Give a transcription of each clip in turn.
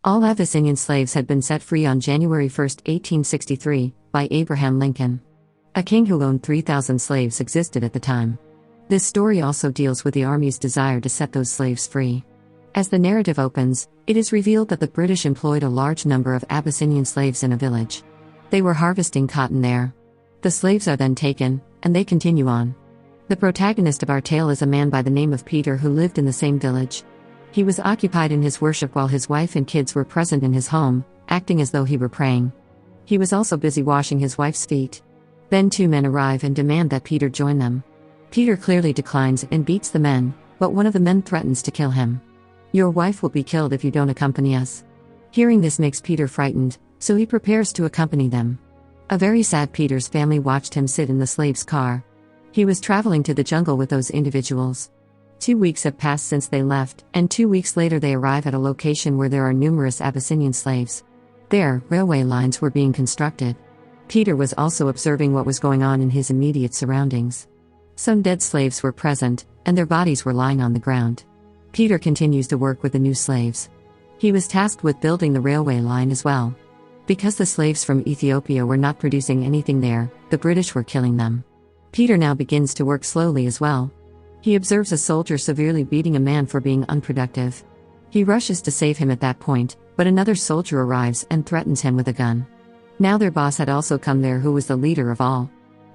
All Abyssinian slaves had been set free on January 1, 1863, by Abraham Lincoln. A king who owned 3,000 slaves existed at the time. This story also deals with the army's desire to set those slaves free. As the narrative opens, it is revealed that the British employed a large number of Abyssinian slaves in a village. They were harvesting cotton there. The slaves are then taken, and they continue on. The protagonist of our tale is a man by the name of Peter who lived in the same village. He was occupied in his worship while his wife and kids were present in his home, acting as though he were praying. He was also busy washing his wife's feet. Then two men arrive and demand that Peter join them. Peter clearly declines and beats the men, but one of the men threatens to kill him. "Your wife will be killed if you don't accompany us." Hearing this makes Peter frightened, so he prepares to accompany them. A very sad Peter's family watched him sit in the slave's car. He was traveling to the jungle with those individuals. 2 weeks have passed since they left, and 2 weeks later they arrive at a location where there are numerous Abyssinian slaves. There, railway lines were being constructed. Peter was also observing what was going on in his immediate surroundings. Some dead slaves were present, and their bodies were lying on the ground. Peter continues to work with the new slaves. He was tasked with building the railway line as well. Because the slaves from Ethiopia were not producing anything there, the British were killing them. Peter now begins to work slowly as well. He observes a soldier severely beating a man for being unproductive. He rushes to save him at that point, but another soldier arrives and threatens him with a gun. Now their boss had also come there, who was the leader of all.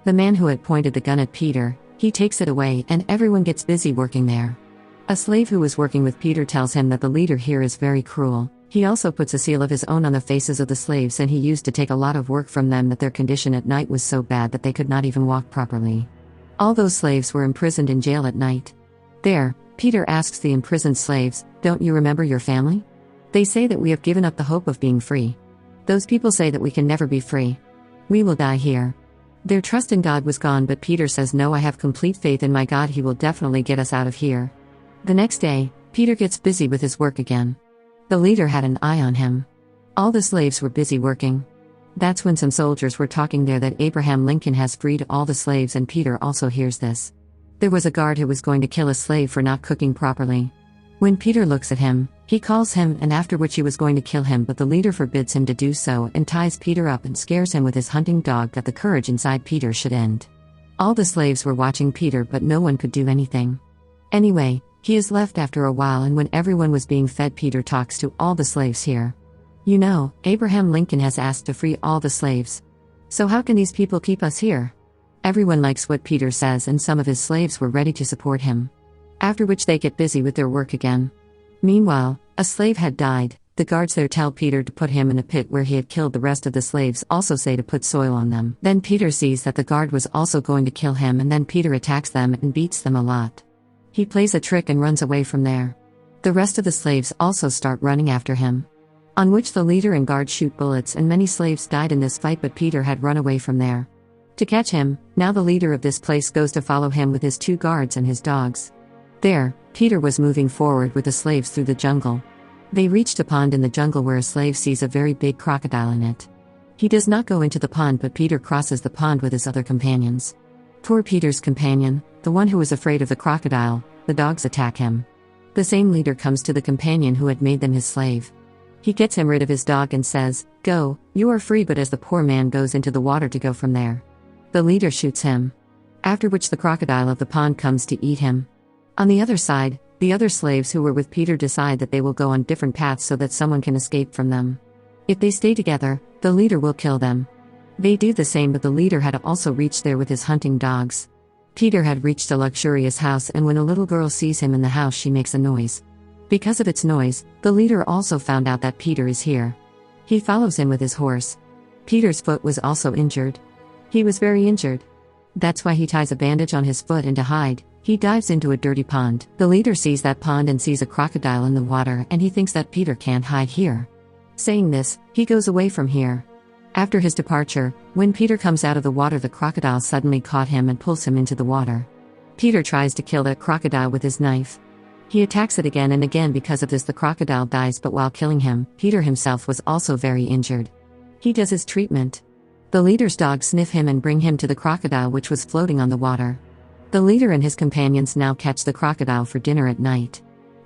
The man who had pointed the gun at Peter, he takes it away and everyone gets busy working there. A slave who was working with Peter tells him that the leader here is very cruel. He also puts a seal of his own on the faces of the slaves, and he used to take a lot of work from them that their condition at night was so bad that they could not even walk properly. All those slaves were imprisoned in jail at night. There, Peter asks the imprisoned slaves, "Don't you remember your family?" They say that we have given up the hope of being free. Those people say that we can never be free. We will die here. Their trust in God was gone, but Peter says, "No, I have complete faith in my God. He will definitely get us out of here." The next day, Peter gets busy with his work again. The leader had an eye on him. All the slaves were busy working. That's when some soldiers were talking there that Abraham Lincoln has freed all the slaves, and Peter also hears this. There was a guard who was going to kill a slave for not cooking properly. When Peter looks at him, he calls him, and after which he was going to kill him, but the leader forbids him to do so and ties Peter up and scares him with his hunting dog that the courage inside Peter should end. All the slaves were watching Peter, but no one could do anything. Anyway, he is left after a while, and when everyone was being fed, Peter talks to all the slaves here. "You know, Abraham Lincoln has asked to free all the slaves. So how can these people keep us here?" Everyone likes what Peter says, and some of his slaves were ready to support him. After which they get busy with their work again. Meanwhile, a slave had died. The guards there tell Peter to put him in a pit where he had killed the rest of the slaves, also say to put soil on them. Then Peter sees that the guard was also going to kill him, and then Peter attacks them and beats them a lot. He plays a trick and runs away from there. The rest of the slaves also start running after him. On which the leader and guard shoot bullets, and many slaves died in this fight, but Peter had run away from there. To catch him, now the leader of this place goes to follow him with his 2 guards and his dogs. There, Peter was moving forward with the slaves through the jungle. They reached a pond in the jungle where a slave sees a very big crocodile in it. He does not go into the pond, but Peter crosses the pond with his other companions. Poor Peter's companion, the one who was afraid of the crocodile, the dogs attack him. The same leader comes to the companion who had made them his slave. He gets him rid of his dog and says, "Go, you are free," but as the poor man goes into the water to go from there, the leader shoots him. After which the crocodile of the pond comes to eat him. On the other side, the other slaves who were with Peter decide that they will go on different paths so that someone can escape from them. If they stay together, the leader will kill them. They do the same, but the leader had also reached there with his hunting dogs. Peter had reached a luxurious house, and when a little girl sees him in the house, she makes a noise. Because of its noise, the leader also found out that Peter is here. He follows him with his horse. Peter's foot was also injured. He was very injured. That's why he ties a bandage on his foot, and to hide, he dives into a dirty pond. The leader sees that pond and sees a crocodile in the water, and he thinks that Peter can't hide here. Saying this, he goes away from here. After his departure, when Peter comes out of the water, the crocodile suddenly caught him and pulls him into the water. Peter tries to kill that crocodile with his knife. He attacks it again and again. Because of this, the crocodile dies, but while killing him, Peter himself was also very injured. He does his treatment. The leader's dogs sniff him and bring him to the crocodile, which was floating on the water. The leader and his companions now catch the crocodile for dinner at night.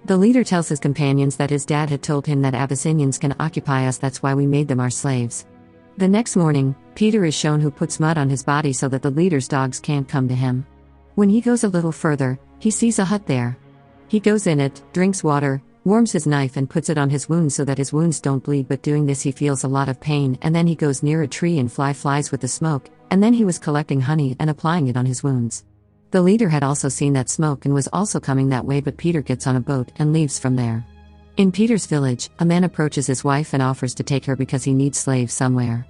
The leader tells his companions that his dad had told him that Abyssinians can occupy us, that's why we made them our slaves. The next morning, Peter is shown who puts mud on his body so that the leader's dogs can't come to him. When he goes a little further, he sees a hut there. He goes in it, drinks water, warms his knife and puts it on his wounds so that his wounds don't bleed, but doing this he feels a lot of pain, and then he goes near a tree and flies with the smoke, and then he was collecting honey and applying it on his wounds. The leader had also seen that smoke and was also coming that way, but Peter gets on a boat and leaves from there. In Peter's village, a man approaches his wife and offers to take her because he needs slaves somewhere.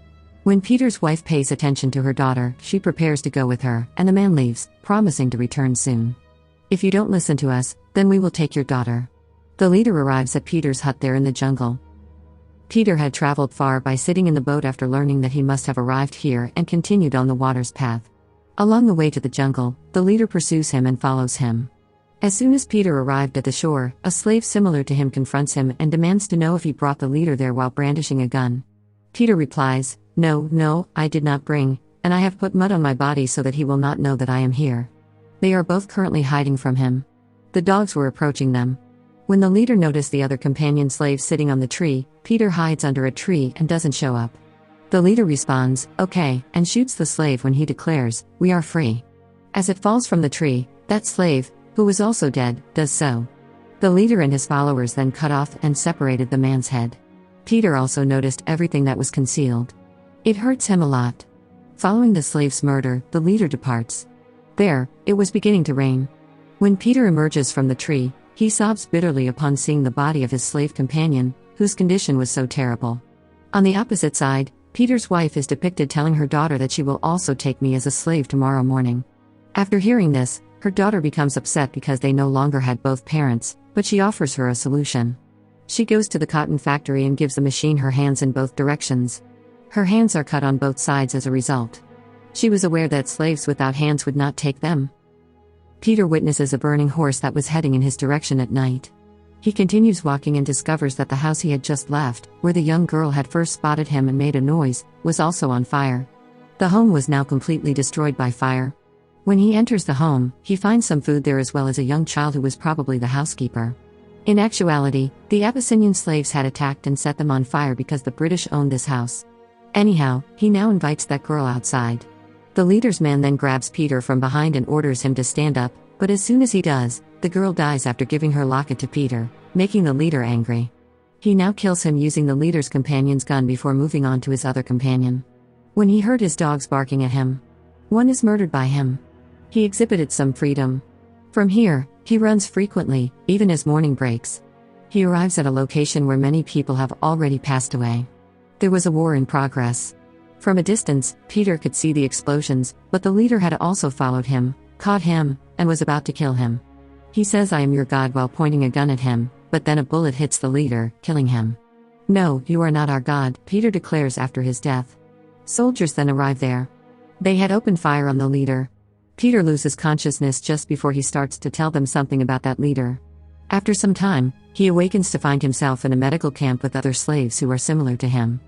When Peter's wife pays attention to her daughter, she prepares to go with her, and the man leaves, promising to return soon. If you don't listen to us, then we will take your daughter. The leader arrives at Peter's hut there in the jungle. Peter had traveled far by sitting in the boat after learning that he must have arrived here and continued on the water's path. Along the way to the jungle, the leader pursues him and follows him. As soon as Peter arrived at the shore, a slave similar to him confronts him and demands to know if he brought the leader there while brandishing a gun. Peter replies, No, I did not bring, and I have put mud on my body so that he will not know that I am here. They are both currently hiding from him. The dogs were approaching them. When the leader noticed the other companion slave sitting on the tree, Peter hides under a tree and doesn't show up. The leader responds, okay, and shoots the slave when he declares, we are free. As it falls from the tree, that slave, who was also dead, does so. The leader and his followers then cut off and separated the man's head. Peter also noticed everything that was concealed. It hurts him a lot. Following the slave's murder, the leader departs. There, it was beginning to rain. When Peter emerges from the tree, he sobs bitterly upon seeing the body of his slave companion, whose condition was so terrible. On the opposite side, Peter's wife is depicted telling her daughter that she will also take me as a slave tomorrow morning. After hearing this, her daughter becomes upset because they no longer had both parents, but she offers her a solution. She goes to the cotton factory and gives the machine her hands in both directions. Her hands are cut on both sides as a result. She was aware that slaves without hands would not take them. Peter witnesses a burning horse that was heading in his direction at night. He continues walking and discovers that the house he had just left, where the young girl had first spotted him and made a noise, was also on fire. The home was now completely destroyed by fire. When he enters the home, he finds some food there as well as a young child who was probably the housekeeper. In actuality, the Abyssinian slaves had attacked and set them on fire because the British owned this house. Anyhow, he now invites that girl outside. The leader's man then grabs Peter from behind and orders him to stand up, but as soon as he does, the girl dies after giving her locket to Peter, making the leader angry. He now kills him using the leader's companion's gun before moving on to his other companion. When he heard his dogs barking at him, one is murdered by him. He exhibited some freedom. From here, he runs frequently, even as morning breaks. He arrives at a location where many people have already passed away. There was a war in progress. From a distance, Peter could see the explosions, but the leader had also followed him, caught him, and was about to kill him. He says, I am your God, while pointing a gun at him, but then a bullet hits the leader, killing him. No, you are not our God, Peter declares after his death. Soldiers then arrive there. They had opened fire on the leader. Peter loses consciousness just before he starts to tell them something about that leader. After some time, he awakens to find himself in a medical camp with other slaves who are similar to him.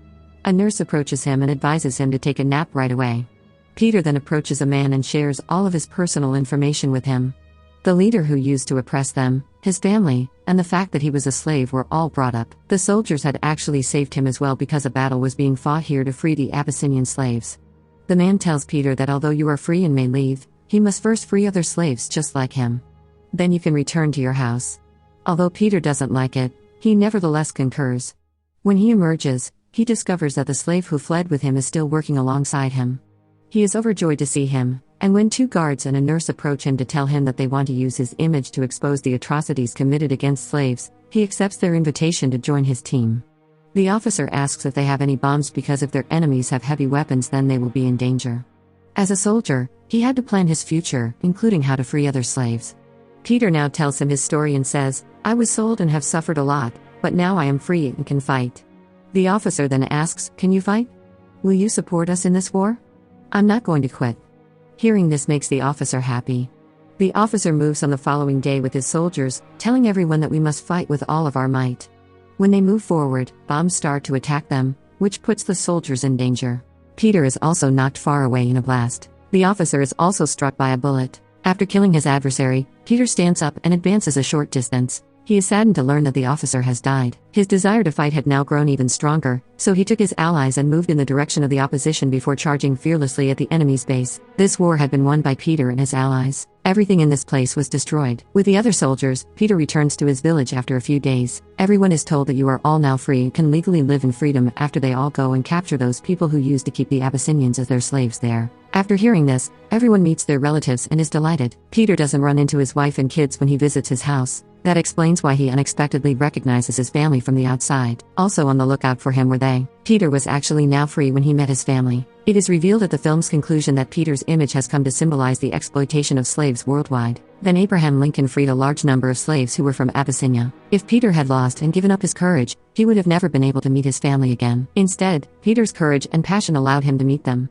A nurse approaches him and advises him to take a nap right away. Peter then approaches a man and shares all of his personal information with him. The leader who used to oppress them, his family, and the fact that he was a slave were all brought up. The soldiers had actually saved him as well because a battle was being fought here to free the Abyssinian slaves. The man tells Peter that although you are free and may leave, he must first free other slaves just like him. Then you can return to your house. Although Peter doesn't like it, he nevertheless concurs. When he emerges, he discovers that the slave who fled with him is still working alongside him. He is overjoyed to see him, and when two guards and a nurse approach him to tell him that they want to use his image to expose the atrocities committed against slaves, he accepts their invitation to join his team. The officer asks if they have any bombs because if their enemies have heavy weapons then they will be in danger. As a soldier, he had to plan his future, including how to free other slaves. Peter now tells him his story and says, I was sold and have suffered a lot, but now I am free and can fight. The officer then asks, can you fight? Will you support us in this war? I'm not going to quit. Hearing this makes the officer happy. The officer moves on the following day with his soldiers, telling everyone that we must fight with all of our might. When they move forward, bombs start to attack them, which puts the soldiers in danger. Peter is also knocked far away in a blast. The officer is also struck by a bullet. After killing his adversary, Peter stands up and advances a short distance. He is saddened to learn that the officer has died. His desire to fight had now grown even stronger, so he took his allies and moved in the direction of the opposition before charging fearlessly at the enemy's base. This war had been won by Peter and his allies. Everything in this place was destroyed. With the other soldiers, Peter returns to his village after a few days. Everyone is told that you are all now free and can legally live in freedom after they all go and capture those people who used to keep the Abyssinians as their slaves there. After hearing this, everyone meets their relatives and is delighted. Peter doesn't run into his wife and kids when he visits his house. That explains why he unexpectedly recognizes his family from the outside. Also on the lookout for him were they. Peter was actually now free when he met his family. It is revealed at the film's conclusion that Peter's image has come to symbolize the exploitation of slaves worldwide. Then Abraham Lincoln freed a large number of slaves who were from Abyssinia. If Peter had lost and given up his courage, he would have never been able to meet his family again. Instead, Peter's courage and passion allowed him to meet them.